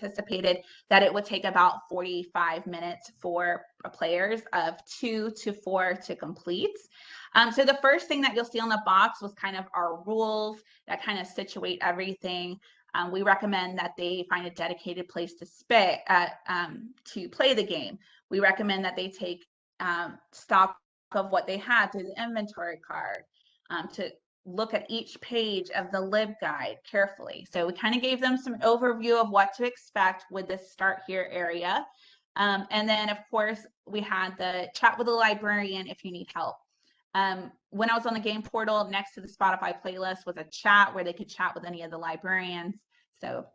anticipated that it would take about 45 minutes for players of 2 to 4 to complete. So the first thing that you'll see on the box was kind of our rules that kind of situate everything. We recommend that they find a dedicated place to play the game. We recommend that they take stock of what they had through the inventory card, to look at each page of the lib guide carefully. So we kind of gave them some overview of what to expect with this start here area. And then of course we had the chat with the librarian if you need help. When I was on the game portal, next to the Spotify playlist was a chat where they could chat with any of the librarians, so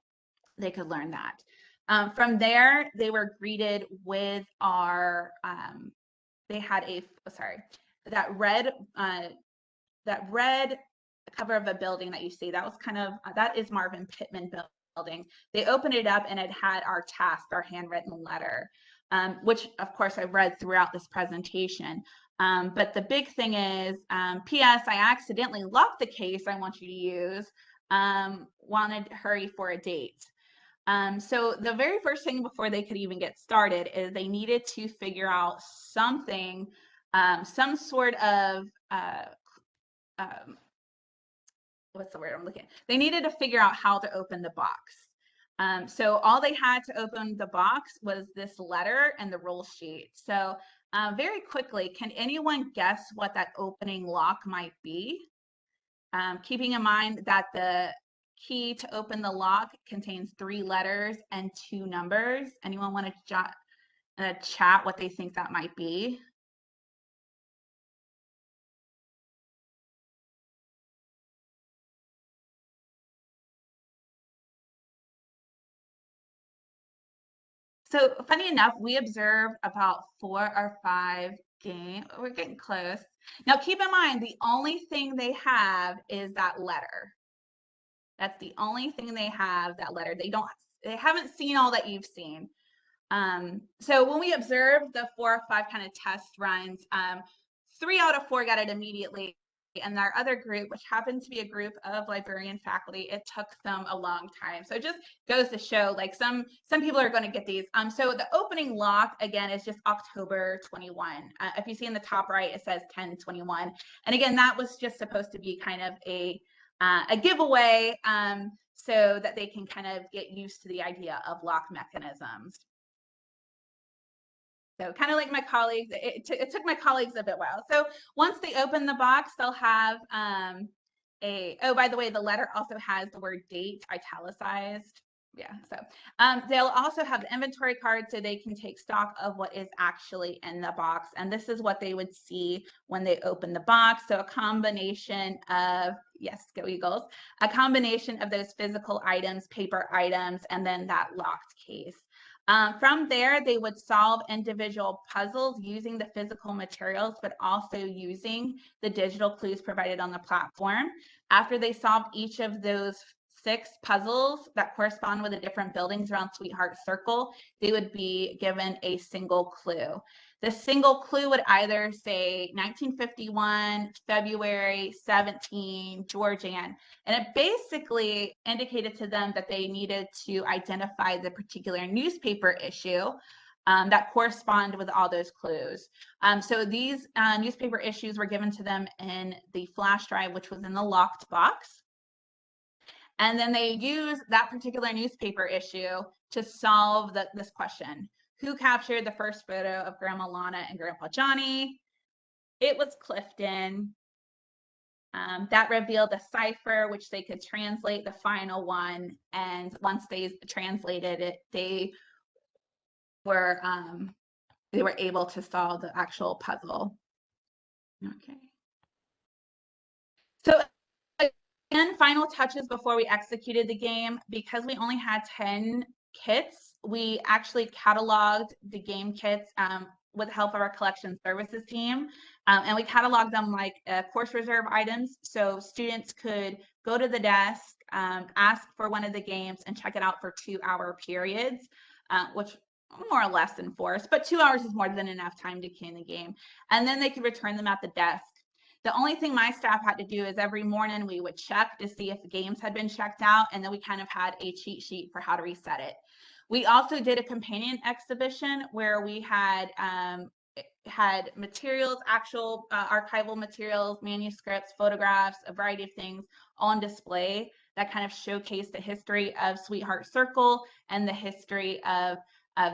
they could learn that. From there, they were greeted with our, they had that red cover of a building that you see. That was that is Marvin Pittman building. They opened it up and it had our task, our handwritten letter, which of course I read throughout this presentation. But the big thing is, P.S. I accidentally locked the case I want you to use, wanted to hurry for a date. So the very first thing before they could even get started is they needed to figure out something, some sort of, what's the word I'm looking at? They needed to figure out how to open the box. So all they had to open the box was this letter and the rule sheet. So very quickly, can anyone guess what that opening lock might be? Keeping in mind that the key to open the lock contains 3 letters and 2 numbers. Anyone want to jot in a chat what they think that might be? So funny enough, we observed about 4 or 5 games. We're getting close. Now keep in mind, the only thing they have is that letter. That's the only thing they have, that letter. They haven't seen all that you've seen. So when we observed the 4 or 5 kind of test runs, 3 out of 4 got it immediately. And our other group, which happened to be a group of librarian faculty, it took them a long time. So it just goes to show, like, some people are going to get these. So the opening lock, again, is just October 21. If you see in the top right, it says 10/21. And again, that was just supposed to be kind of a giveaway, so that they can kind of get used to the idea of lock mechanisms. So kind of like my colleagues, it took my colleagues a bit while. So once they open the box, they'll have oh, by the way, the letter also has the word date italicized. Yeah, so they'll also have the inventory card so they can take stock of what is actually in the box. And this is what they would see when they open the box. So a combination of, yes, go Eagles, a combination of those physical items, paper items, and then that locked case. From there, they would solve individual puzzles using the physical materials, but also using the digital clues provided on the platform. After they solved each of those 6 puzzles that correspond with the different buildings around Sweetheart Circle, they would be given a single clue. The single clue would either say 1951, February 17, Georgian, and it basically indicated to them that they needed to identify the particular newspaper issue that corresponded with all those clues. So these newspaper issues were given to them in the flash drive, which was in the locked box. And then they use that particular newspaper issue to solve this question. Who captured the first photo of Grandma Lana and Grandpa Johnny? It was Clifton. That revealed a cipher, which they could translate the final one. And once they translated it, they were able to solve the actual puzzle. Okay. So again, final touches before we executed the game. Because we only had 10 kits, we actually cataloged the game kits with the help of our collection services team. And we cataloged them like course reserve items. So students could go to the desk, ask for one of the games and check it out for 2-hour periods, which more or less enforced, but 2 hours is more than enough time to key in the game. And then they could return them at the desk. The only thing my staff had to do is every morning we would check to see if the games had been checked out, and then we kind of had a cheat sheet for how to reset it. We also did a companion exhibition where we had materials, actual archival materials, manuscripts, photographs, a variety of things on display that kind of showcased the history of Sweetheart Circle and the history of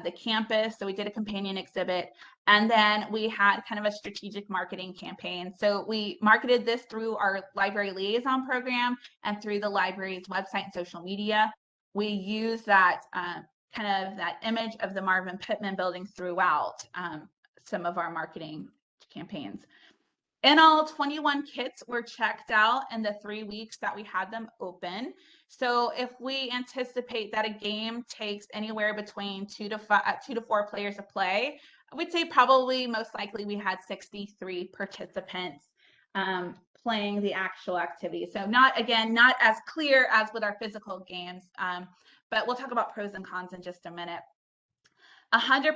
the campus. So we did a companion exhibit. And then we had kind of a strategic marketing campaign. So we marketed this through our library liaison program and through the library's website and social media. We used that kind of that image of the Marvin Pittman building throughout some of our marketing campaigns. In all, 21 kits were checked out in the 3 weeks that we had them open. So if we anticipate that a game takes anywhere between 2 to 4 players to play, I would say probably most likely we had 63 participants playing the actual activity. So not as clear as with our physical games, but we'll talk about pros and cons in just a minute. 100%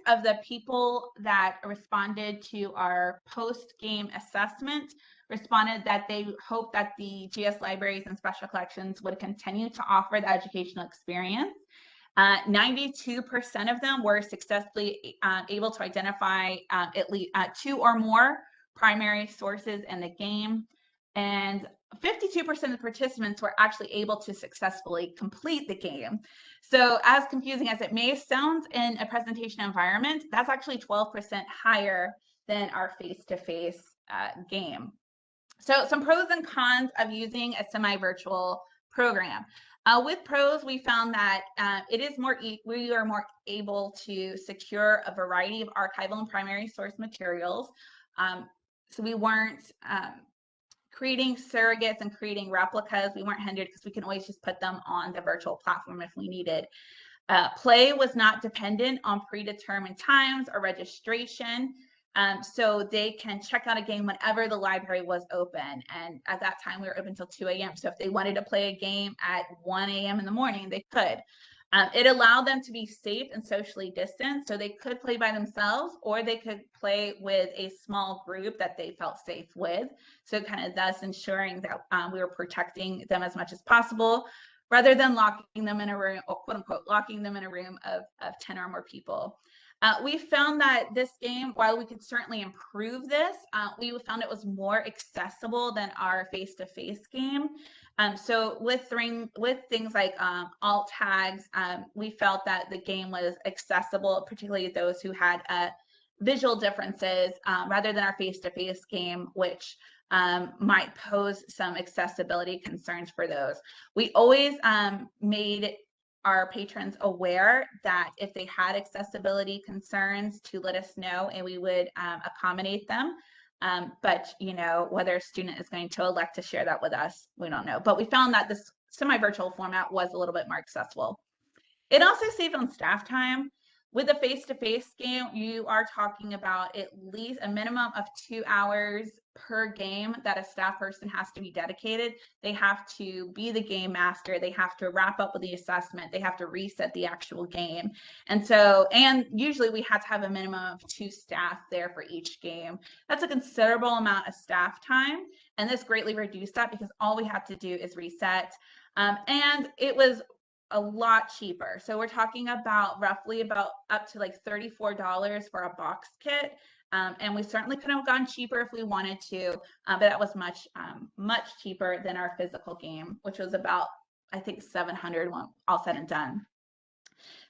of the people that responded to our post-game assessment responded that they hoped that the GS libraries and special collections would continue to offer the educational experience. 92% of them were successfully able to identify at least 2 or more primary sources in the game. And 52% of the participants were actually able to successfully complete the game. So as confusing as it may sound in a presentation environment, that's actually 12% higher than our face-to-face game. So some pros and cons of using a semi-virtual program. With pros, we found that we are more able to secure a variety of archival and primary source materials. So we weren't creating surrogates and creating replicas. We weren't hindered because we can always just put them on the virtual platform if we needed. Play was not dependent on predetermined times or registration. So they can check out a game whenever the library was open. And at that time, we were open until 2 a.m. So if they wanted to play a game at 1 a.m. in the morning, they could. It allowed them to be safe and socially distant. So they could play by themselves or they could play with a small group that they felt safe with. So kind of thus ensuring that we were protecting them as much as possible rather than locking them in a room, or quote unquote, locking them in a room of 10 or more people. We found that this game, while we could certainly improve this, we found it was more accessible than our face-to-face game. So with things like alt tags, we felt that the game was accessible, particularly those who had visual differences, rather than our face-to-face game, which might pose some accessibility concerns for those. We always made our patrons aware that if they had accessibility concerns to let us know and we would accommodate them. But whether a student is going to elect to share that with us, we don't know. But we found that this semi-virtual format was a little bit more accessible. It also saved on staff time. With a face-to-face game, you are talking about at least a minimum of 2 hours per game that a staff person has to be dedicated. They have to be the game master. They have to wrap up with the assessment. They have to reset the actual game. And usually we had to have a minimum of 2 staff there for each game. That's a considerable amount of staff time. And this greatly reduced that because all we had to do is reset. And it was a lot cheaper. So we're talking about roughly up to like $34 for a box kit. And we certainly could have gone cheaper if we wanted to, but that was much cheaper than our physical game, which was about, I think, $700 all said and done.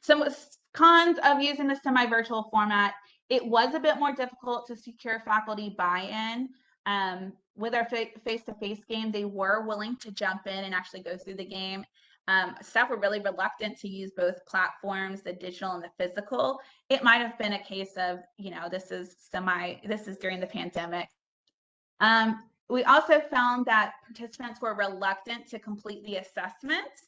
Some cons of using the semi-virtual format: it was a bit more difficult to secure faculty buy-in. With our face-to-face game, they were willing to jump in and actually go through the game. Staff were really reluctant to use both platforms, the digital and the physical. It might have been a case of, this is during the pandemic. We also found that participants were reluctant to complete the assessments,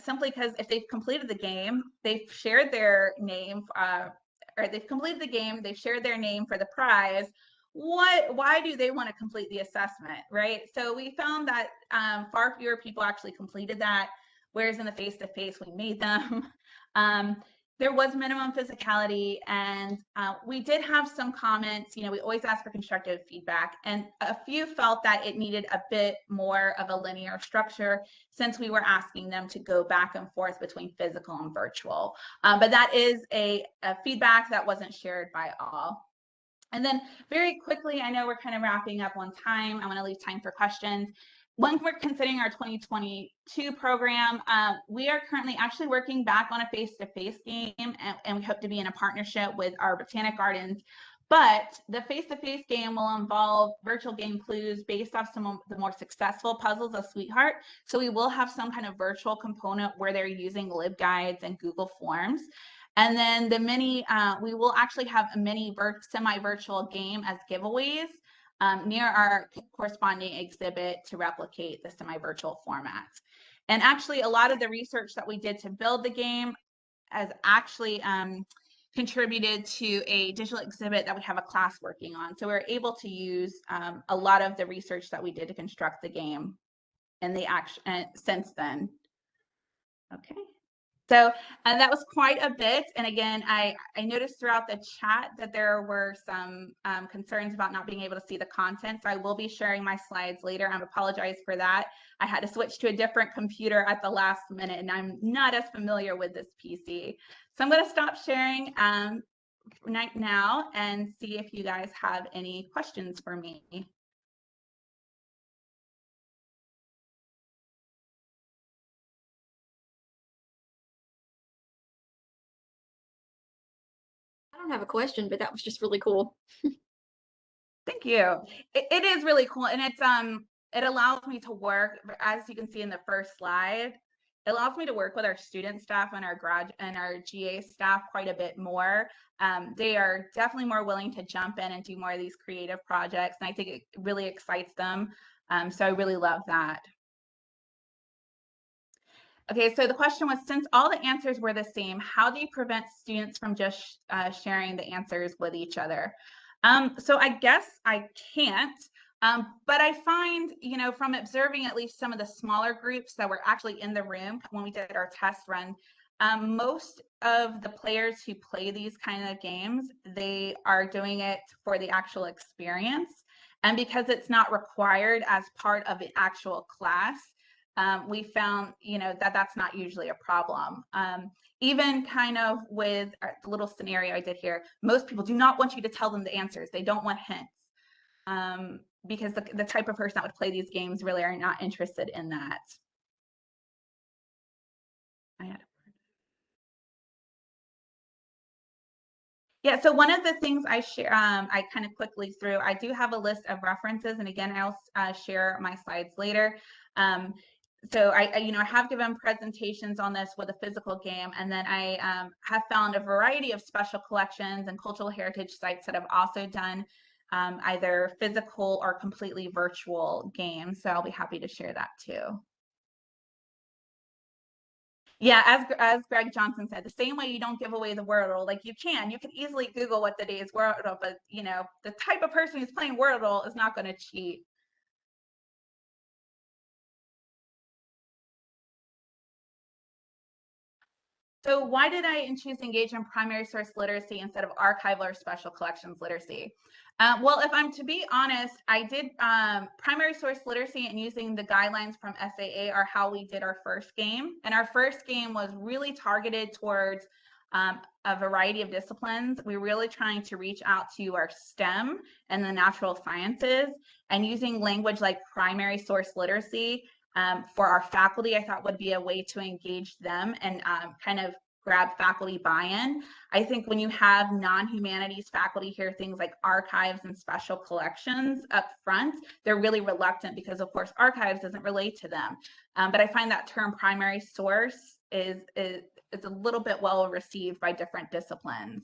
simply because if they've completed the game, they've shared their name, or they've completed the game, they've shared their name for the prize. Why do they want to complete the assessment, right? So we found that far fewer people actually completed that, whereas in the face-to-face, we made them. There was minimum physicality, and we did have some comments. We always ask for constructive feedback, and a few felt that it needed a bit more of a linear structure since we were asking them to go back and forth between physical and virtual. But that is a feedback that wasn't shared by all. And then very quickly, I know we're kind of wrapping up on time. I want to leave time for questions. When we're considering our 2022 program, we are currently actually working back on a face-to-face game, and we hope to be in a partnership with our Botanic Gardens. But the face-to-face game will involve virtual game clues based off some of the more successful puzzles of Sweetheart. So we will have some kind of virtual component where they're using LibGuides and Google Forms. And then the mini, we will actually have a mini semi-virtual game as giveaways near our corresponding exhibit to replicate the semi-virtual format. And actually, a lot of the research that we did to build the game has actually contributed to a digital exhibit that we have a class working on. So we're able to use a lot of the research that we did to construct the game and the action since then. Okay. So that was quite a bit. And again, I noticed throughout the chat that there were some concerns about not being able to see the content. So I will be sharing my slides later. I apologize for that. I had to switch to a different computer at the last minute, and I'm not as familiar with this PC. So I'm going to stop sharing right now and see if you guys have any questions for me. I don't have a question, but that was just really cool. Thank you. It is really cool, and it allows me to work, as you can see in the first slide, it allows me to work with our student staff and our GA staff quite a bit more. They are definitely more willing to jump in and do more of these creative projects, and I think it really excites them. So I really love that. Okay, so the question was, since all the answers were the same, how do you prevent students from just sharing the answers with each other? So I guess I can't, but I find, from observing at least some of the smaller groups that were actually in the room when we did our test run, most of the players who play these kind of games, they are doing it for the actual experience. And because it's not required as part of the actual class, we found, that that's not usually a problem. Even kind of with the little scenario I did here, most people do not want you to tell them the answers. They don't want hints because the type of person that would play these games really are not interested in that. Yeah, so one of the things I share, I kind of quickly through, I do have a list of references, and again, I'll share my slides later. So I have given presentations on this with a physical game, and then I have found a variety of special collections and cultural heritage sites that have also done either physical or completely virtual games. So I'll be happy to share that too. Yeah, as Greg Johnson said, the same way you don't give away the Wordle, like you can easily Google what the day is Wordle, but the type of person who's playing Wordle is not going to cheat. So why did I choose to engage in primary source literacy instead of archival or special collections literacy? Well, if I'm to be honest, I did primary source literacy and using the guidelines from SAA are how we did our first game. And our first game was really targeted towards a variety of disciplines. We were really trying to reach out to our STEM and the natural sciences, and using language like primary source literacy for our faculty, I thought would be a way to engage them and kind of grab faculty buy-in. I think when you have non-humanities faculty hear things like archives and special collections up front, they're really reluctant because, of course, archives doesn't relate to them. But I find that term primary source is a little bit well received by different disciplines.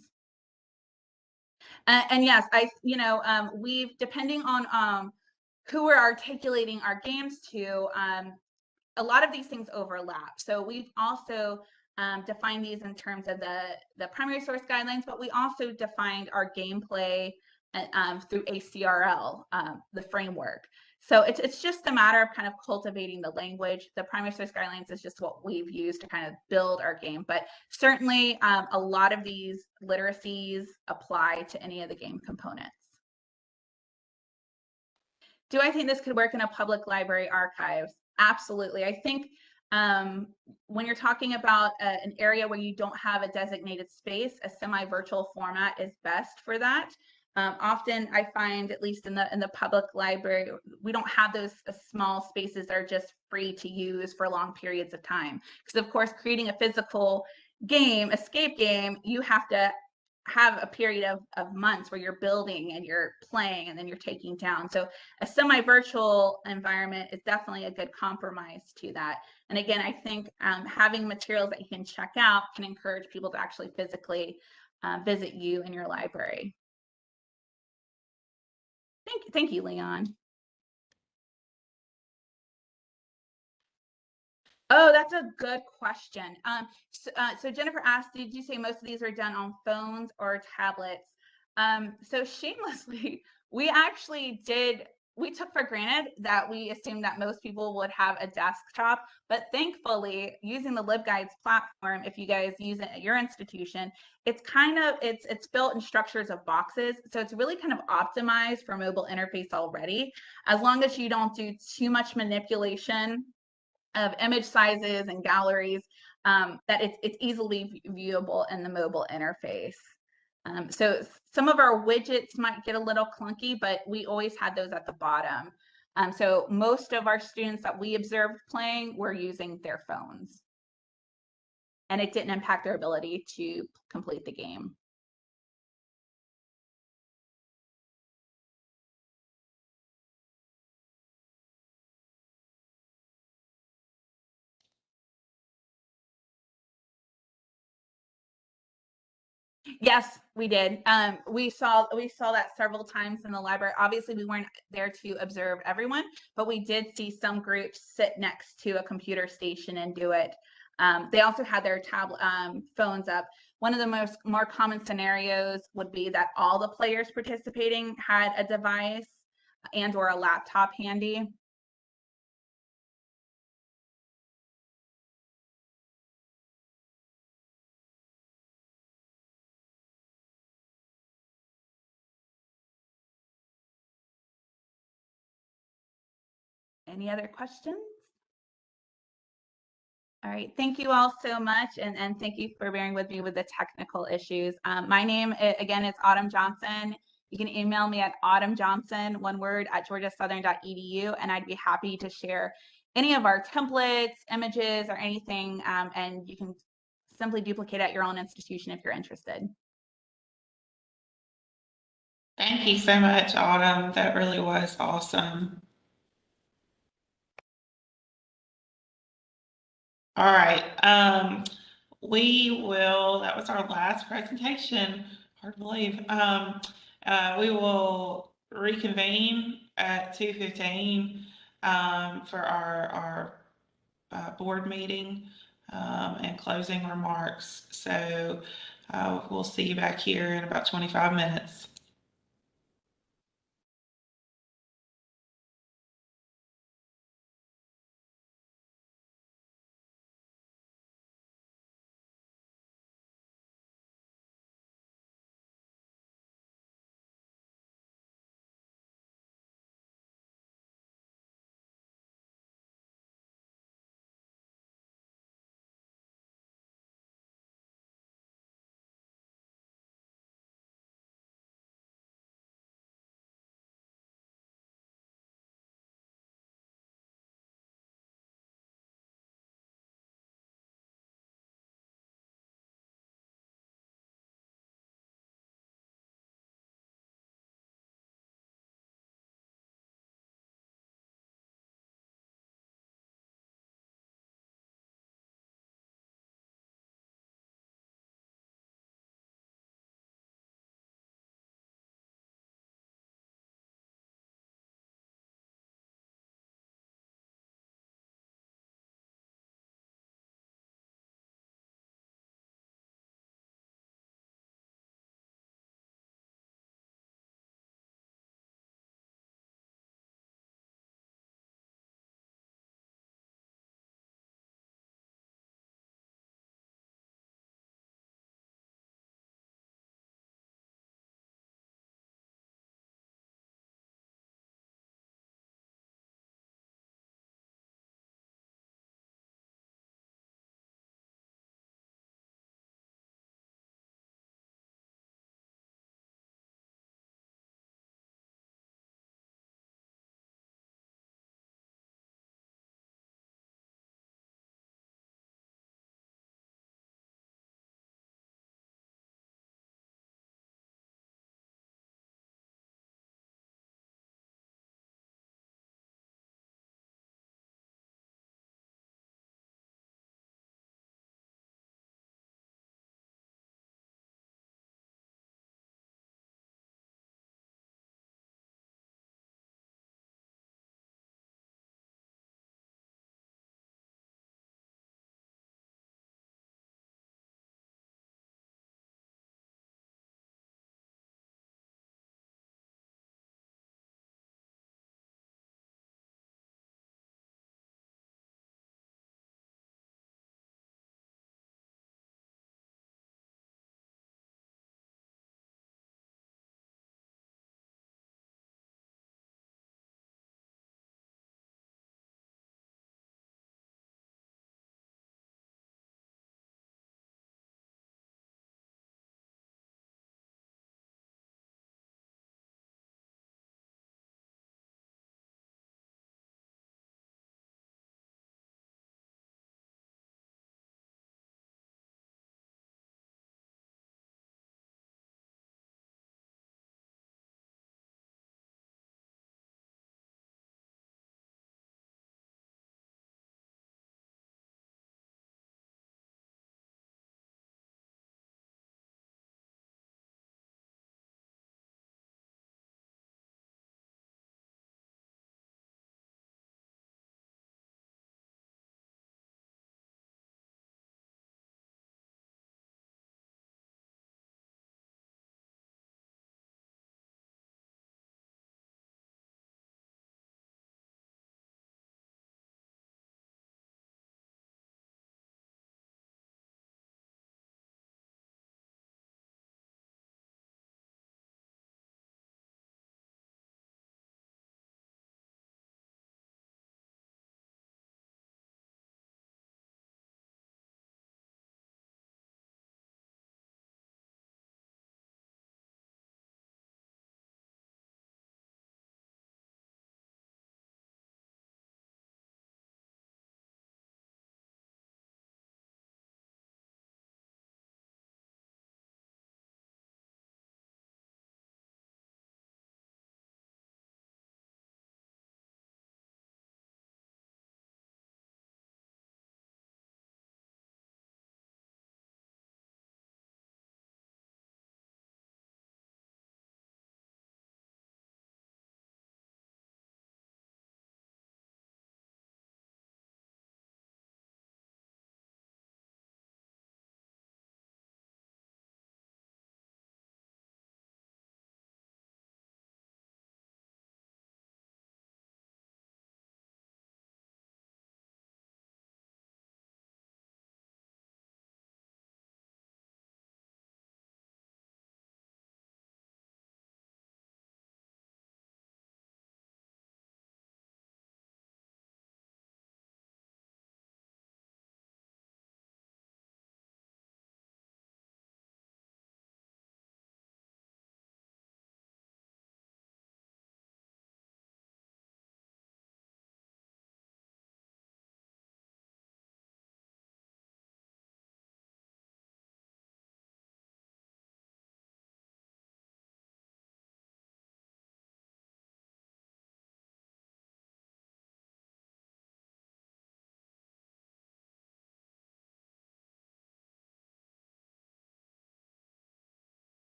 And yes, we've, depending on who we're articulating our games to, a lot of these things overlap. So we've also defined these in terms of the primary source guidelines, but we also defined our gameplay through ACRL, the framework. So it's just a matter of kind of cultivating the language. The primary source guidelines is just what we've used to kind of build our game, but certainly a lot of these literacies apply to any of the game components. Do I think this could work in a public library archives? Absolutely. I think when you're talking about an area where you don't have a designated space, a semi-virtual format is best for that. Often I find, at least in the public library, we don't have those small spaces that are just free to use for long periods of time. Because of course, creating a physical game, escape game, you have to have a period of months where you're building and you're playing and then you're taking down. So a semi-virtual environment is definitely a good compromise to that. And again, I think having materials that you can check out can encourage people to actually physically visit you in your library. Thank you, Leon. Oh, that's a good question. So Jennifer asked, did you say most of these are done on phones or tablets? So shamelessly, we actually did, we took for granted that we assumed that most people would have a desktop, but thankfully, using the LibGuides platform, if you guys use it at your institution, it's kind of, it's built in structures of boxes. So it's really kind of optimized for mobile interface already, as long as you don't do too much manipulation of image sizes and galleries, that it's easily viewable in the mobile interface. So some of our widgets might get a little clunky, but we always had those at the bottom. So most of our students that we observed playing were using their phones, and it didn't impact their ability to complete the game. Yes, we did. We saw that several times in the library. Obviously, we weren't there to observe everyone, but we did see some groups sit next to a computer station and do it. They also had their phones up. One of the more common scenarios would be that all the players participating had a device and or a laptop handy. Any other questions? All right, thank you all so much, and thank you for bearing with me with the technical issues. My name, again, is Autumn Johnson. You can email me at autumnjohnson, one word, at georgiasouthern.edu, and I'd be happy to share any of our templates, images, or anything, and you can simply duplicate at your own institution if you're interested. Thank you so much, Autumn. That really was awesome. All right. That was our last presentation. Hard to believe. We will reconvene at 2:15 for our board meeting and closing remarks. So we'll see you back here in about 25 minutes.